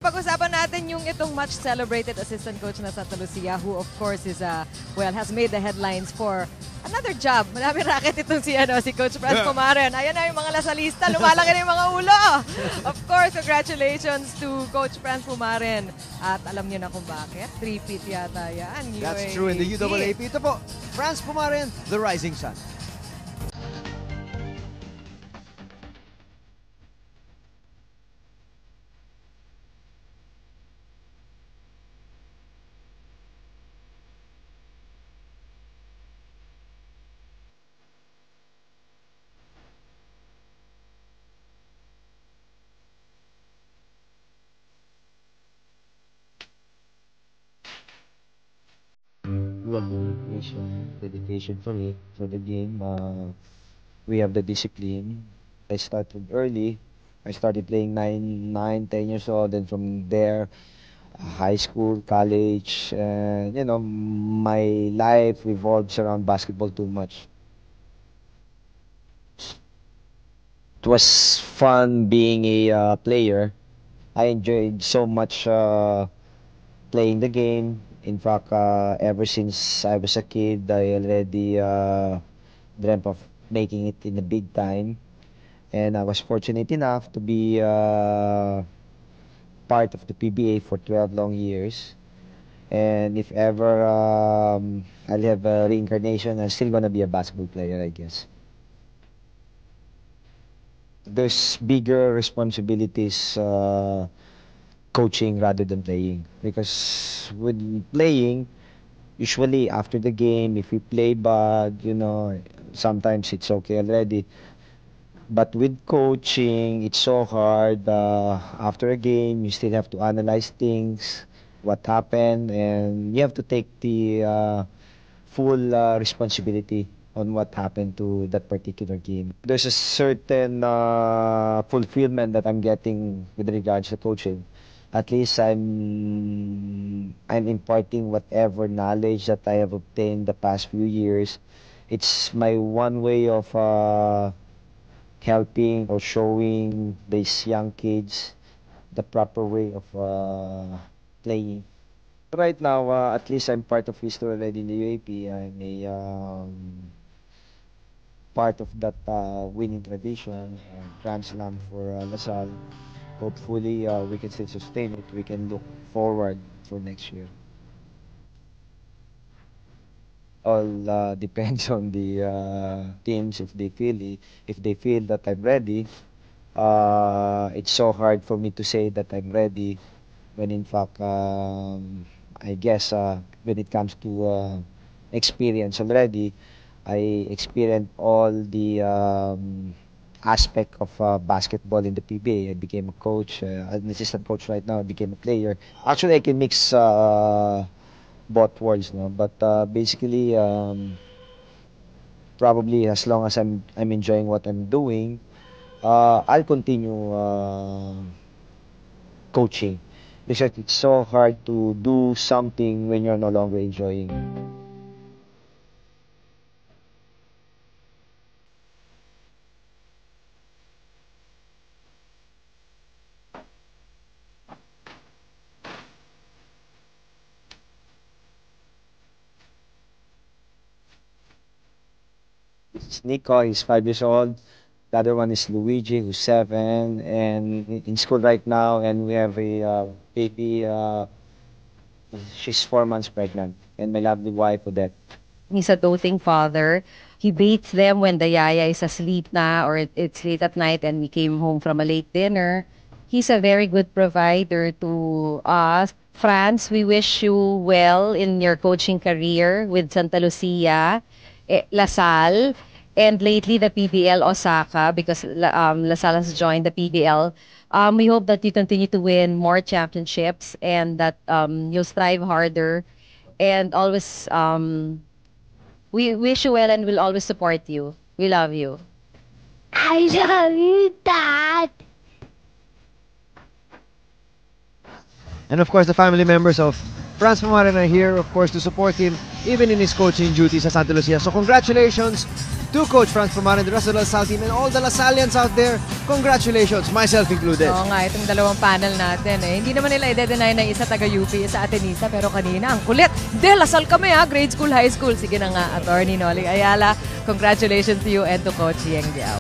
Pag-usapan natin yung itong much celebrated assistant coach na Santa Lucia, who of course is well, has made the headlines for another job. Madami racket itong si Coach Franz Pumaren. Ayan na yung mga lasalista, lumalaki na yung mga ulo. Of course, congratulations to Coach Franz Pumaren. At alam niyo na kung bakit, 3-peat yata yan. That's true in the UAAP. Ito po, Franz Pumaren, the Rising Sun. Dedication for me for the game. We have the discipline. I started early. I started playing 10 years old, and from there, high school, college, and you know, my life revolves around basketball too much. It was fun being a player. I enjoyed so much playing the game. In fact, ever since I was a kid, I already dreamt of making it in the big time. And I was fortunate enough to be part of the PBA for 12 long years. And if ever I'll have a reincarnation, I'm still gonna be a basketball player, I guess. There's bigger responsibilities coaching rather than playing, because with playing, usually after the game, if we play bad, you know, sometimes it's okay already. But with coaching, it's so hard. After a game, you still have to analyze things, what happened, and you have to take the full responsibility on what happened to that particular game. There's a certain fulfillment that I'm getting with regards to coaching. At least I'm imparting whatever knowledge that I have obtained the past few years. It's my one way of helping or showing these young kids the proper way of playing. Right now, at least I'm part of history already in the UAP. I'm a part of that winning tradition, Grand Slam for Lasal. Hopefully, we can still sustain it. We can look forward for next year. All depends on the teams if they feel that I'm ready. It's so hard for me to say that I'm ready when in fact I guess when it comes to experience already, I experienced all the aspect of basketball in the PBA. I became a coach, an assistant coach right now. I became a player. Actually, I can mix both worlds, no. But basically, probably as long as I'm enjoying what I'm doing, I'll continue coaching, because it's so hard to do something when you're no longer enjoying. It's Nico, he's 5 years old. The other one is Luigi, who's 7, and in school right now. And we have a baby. She's 4 months pregnant, and my lovely wife, Odette. He's a doting father. He bathes them when the yaya is asleep na or it's late at night and we came home from a late dinner. He's a very good provider to us. Franz, we wish you well in your coaching career with Santa Lucia, Lasal, and lately the PBL Osaka, because Lasal has joined the PBL. We hope that you continue to win more championships and that you'll strive harder and always we wish you well and we'll always support you. We love you. I love you, Dad. And of course, the family members of Franz Pumaren are here, of course, to support him even in his coaching duties at Santa Lucia. So congratulations to Coach Franz Pumaren, the rest of the LaSalle team, and all the LaSallians out there. Congratulations, myself included. Oo nga, itong dalawang panel natin Hindi naman nila i-deny na isa taga-UP, isa Atenista, pero kanina, ang kulit. De, Lasal kami grade school, high school. Sige na nga, Attorney Noling Ayala, congratulations to you and to Coach Yeng Giao.